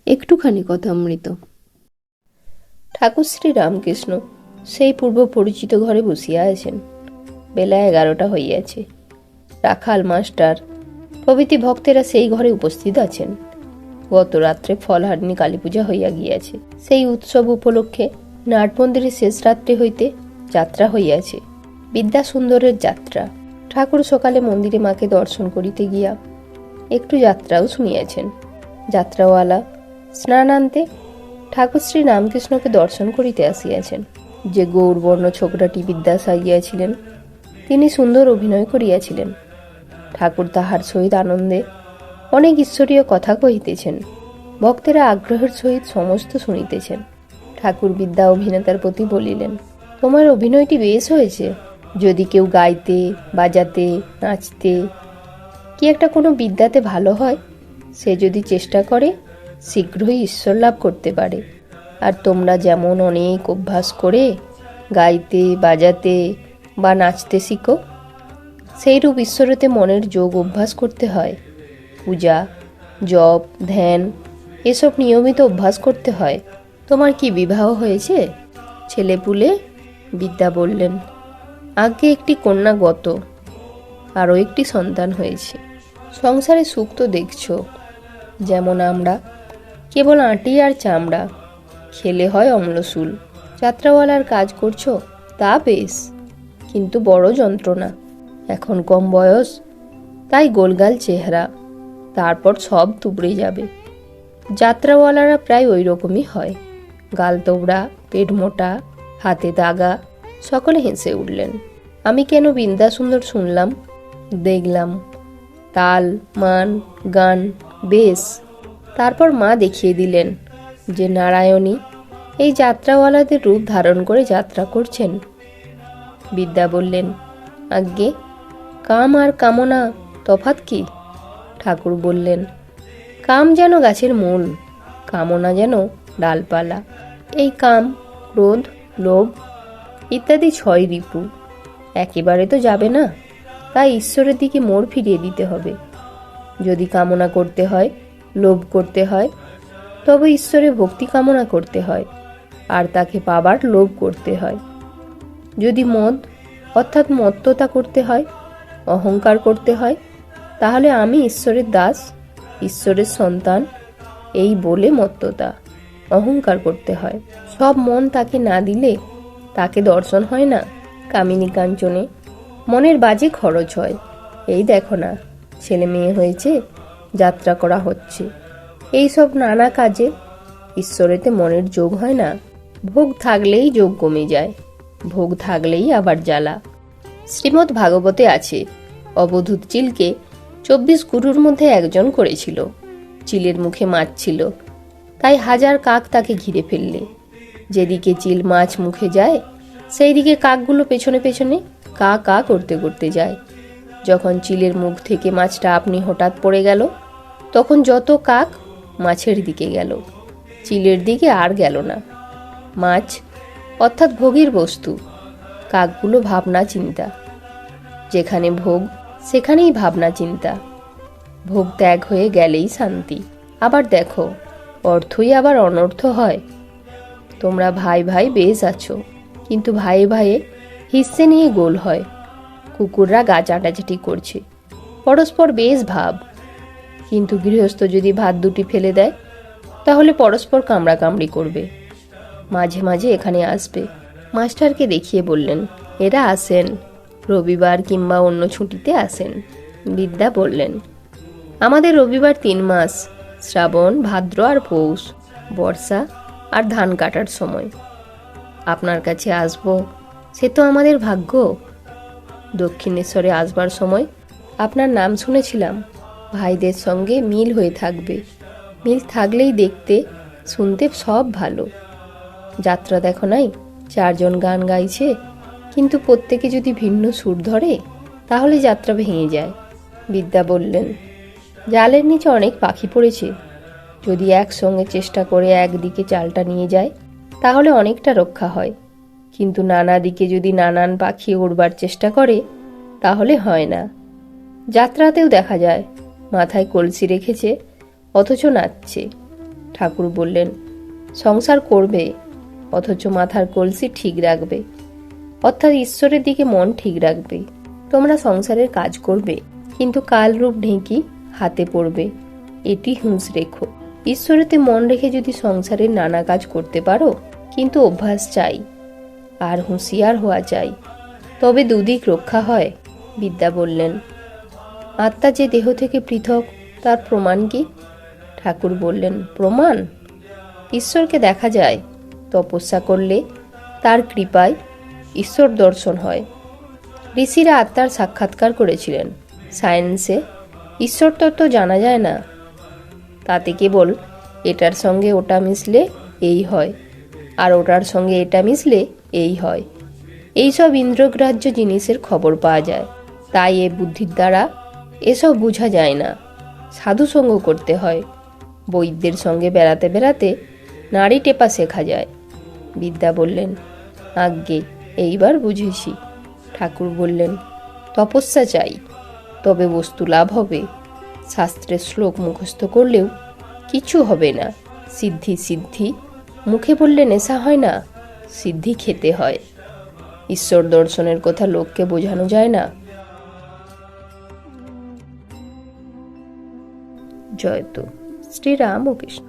একটুখানি কথামৃত। ঠাকুর শ্রী রামকৃষ্ণ সেই পূর্ব পরিচিত ঘরে বসিয়া আছেন। বেলা 11টা হইয়াছে। রাখাল, মাস্টার প্রভৃতি ভক্তেরা সেই ঘরে উপস্থিত আছেন। গত রাত্রে ফলহারিণী কালী পূজা হইয়া গিয়াছে। সেই উৎসব উপলক্ষে নাটমন্দিরের শেষ রাত্রে হইতে যাত্রা হইয়াছে, বিদ্যাসুন্দরের যাত্রা। ঠাকুর সকালে মন্দিরে মাকে দর্শন করিতে গিয়া একটু যাত্রাও শুনিয়াছেন। যাত্রাওয়ালা স্নানান্তে ঠাকুর শ্রী রামকৃষ্ণকে দর্শন করিতে আসিয়াছেন। যে গৌরবর্ণ ছোকরাটি বিদ্যা সাজিয়াছিলেন, তিনি সুন্দর অভিনয় করিয়াছিলেন। ঠাকুর তাহার সহিত আনন্দে অনেক ঈশ্বরীয় কথা কহিতেছেন। ভক্তেরা আগ্রহের সহিত সমস্ত শুনিতেছেন। ঠাকুর বিদ্যা অভিনেতার প্রতি বলিলেন, তোমার অভিনয়টি বেশ হয়েছে। যদি কেউ গাইতে, বাজাতে, নাচতে কি একটা কোনো বিদ্যাতে ভালো হয়, সে যদি চেষ্টা করে শীঘ্রই ঈশ্বর লাভ করতে পারে। আর তোমরা যেমন অনেক অভ্যাস করে গাইতে, বাজাতে বা নাচতে শিখো, সেইরূপ ঈশ্বরেতে মনের যোগ অভ্যাস করতে হয়। পূজা, জপ, ধ্যান এসব নিয়মিত অভ্যাস করতে হয়। তোমার কি বিবাহ হয়েছে? ছেলেপুলে? বিদ্যা বললেন, আগে একটি কন্যা গত, আরও একটি সন্তান হয়েছে। সংসারে সুখ তো দেখছ, যেমন আমরা কেবল আঁটি আর চামড়া, খেলে হয় অম্লশূল। যাত্রাওয়ালার কাজ করছো, তা বেশ, কিন্তু বড় যন্ত্রণা। এখন কম বয়স, তাই গোলগাল চেহারা, তারপর সব তুবড়ে যাবে। যাত্রাওয়ালারা প্রায় ওই রকমই হয়, গাল তোবড়া, পেট মোটা, হাতে দাগা। সকলে হেসে উঠলেন। আমি কেন বিদ্যাসুন্দর শুনলাম, দেখলাম, তাল, মান, গান বেশ। তারপর মা দেখিয়ে দিলেন যে নারায়ণী এই যাত্রাওয়ালাদের রূপ ধারণ করে যাত্রা করছেন। বিদ্যা বললেন, আজ্ঞে, কাম আর কামনা তফাৎ কি? ঠাকুর বললেন, কাম যেন গাছের মূল, কামনা যেন ডালপালা। এই কাম, ক্রোধ, লোভ ইত্যাদি 6 রিপু, একেবারে তো যাবে না। তাই ঈশ্বরের দিকে মোড় ফিরিয়ে দিতে হবে। যদি কামনা করতে হয়, লোভ করতে হয়, তবে ঈশ্বরে ভক্তি কামনা করতে হয়, আর তাকে পাবার লোভ করতে হয়। যদি মদ অর্থাৎ মত্ততা করতে হয়, অহংকার করতে হয়, তাহলে আমি ঈশ্বরের দাস, ঈশ্বরের সন্তান এই বলে মত্ততা, অহংকার করতে হয়। সব মন তাকে না দিলে তাকে দর্শন হয় না। কামিনী কাঞ্চনে মনের বাজে খরচ হয়। এই দেখো না, ছেলে মেয়ে হয়েছে, যাত্রা করা হচ্ছে, এই সব নানা কাজে ঈশ্বরেতে মনের যোগ হয় না। ভোগ থাকলেই যোগ কমে যায়, ভোগ থাকলেই আবার জ্বালা। শ্রীমদ্ ভাগবতে আছে, অবধূত চিলকে 24 গুরুর মধ্যে একজন করেছিল। চিলের মুখে মাছ ছিল, তাই 1000 কাক তাকে ঘিরে ফেললে। যেদিকে চিল মাছ মুখে যায়, সেই দিকে কাকগুলো পেছনে পেছনে কা কা করতে করতে যায়। যখন চিলের মুখ থেকে মাছটা আপনি হঠাৎ পড়ে গেল, তখন যত কাক মাছের দিকে গেল, চিলের দিকে আর গেল না। মাছ অর্থাৎ ভোগের বস্তু, কাকগুলো ভাবনা চিন্তা। যেখানে ভোগ, সেখানেই ভাবনা চিন্তা। ভোগ ত্যাগ হয়ে গেলেই শান্তি। আবার দেখো, অর্থই আবার অনর্থ হয়। তোমরা ভাই ভাই বেশ আছো, কিন্তু ভাই ভাইয়ে হিস্সে নিয়ে গোল হয়। কুকুররা গা চাটাচাটি করছে, পরস্পর বেশ ভাব, কিন্তু গৃহস্থ যদি ভাত দুটি ফেলে দেয়, তাহলে পরস্পর কামড়াকামড়ি করবে। মাঝে মাঝে এখানে আসবে। মাস্টারকে দেখিয়ে বললেন, এরা আসেন, রবিবার কিংবা অন্য ছুটিতে আসেন। বিদ্যা বললেন, আমাদের রবিবার 3 মাস, শ্রাবণ, ভাদ্র আর পৌষ, বর্ষা আর ধান কাটার সময়। আপনার কাছে আসবো, সে তো আমাদের ভাগ্য। দক্ষিণেশ্বরে আসবার সময় আপনার নাম শুনেছিলাম। ভাইদের সঙ্গে মিল হয়ে থাকবে। মিল থাকলেই দেখতে শুনতে সব ভালো। যাত্রা দেখো নাই, 4 জন গান গাইছে, কিন্তু প্রত্যেকে যদি ভিন্ন সুর ধরে, তাহলে যাত্রা ভেঙে যায়। বিদ্যা বললেন, জালের নিচে অনেক পাখি পড়েছে, যদি একসঙ্গে চেষ্টা করে একদিকে চালটা নিয়ে যায়, তাহলে অনেকটা রক্ষা হয়। কিন্তু নানা দিকে যদি নানান পাখি উড়বার চেষ্টা করে, তাহলে হয় না। যাত্রাতেও দেখা যায়, মাথায় কলসি রেখেছে, অথচ নাচছে। ঠাকুর বললেন, সংসার করবে অথচ মাথার কলসি ঠিক রাখবে, অর্থাৎ ঈশ্বরের দিকে মন ঠিক রাখবে। তোমরা সংসারের কাজ করবে, কিন্তু কাল রূপ ঢেঁকি হাতে পড়বে, এটি হুঁশ রেখো। ঈশ্বরেতে মন রেখে যদি সংসারের নানা কাজ করতে পারো, কিন্তু অভ্যাস চাই আর হুঁশিয়ার হওয়া চাই, তবে দুদিক রক্ষা হয়। বিদ্যা বললেন, আত্মা যে দেহ থেকে পৃথক তার প্রমাণ কি? ঠাকুর বললেন, প্রমাণ ঈশ্বরকে দেখা যায়, তপস্যা করলে তার কৃপায় ঈশ্বর দর্শন হয়। ঋষিরা আত্মার সাক্ষাৎকার করেছিলেন। সায়েন্সে ঈশ্বর তত্ত্ব জানা যায় না, তাতে কেবল এটার সঙ্গে ওটা মিশলে এই হয়, আর ওটার সঙ্গে এটা মিশলে এই হয়, এইসব ইন্দ্রগ্রাহ্য জিনিসের খবর পাওয়া যায়। তাই এ বুদ্ধির দ্বারা এসব বোঝা যায় না। সাধুসঙ্গ করতে হয়, বৈদ্যের সঙ্গে বেড়াতে বেড়াতে নাড়ি টেপা শেখা যায়। বিদ্যা বললেন, আজ্ঞে, এইবার বুঝেছি। ঠাকুর বললেন, তপস্যা চাই, তবে বস্তু লাভ হবে। শাস্ত্রের শ্লোক মুখস্থ করলেও কিছু হবে না। সিদ্ধি সিদ্ধি মুখে বললে নেশা হয় না, সিদ্ধি খেতে হয়। ঈশ্বর দর্শনের কথা লোককে বোঝানো যায় না। জয়তু শ্রীরাম ও কৃষ্ণ।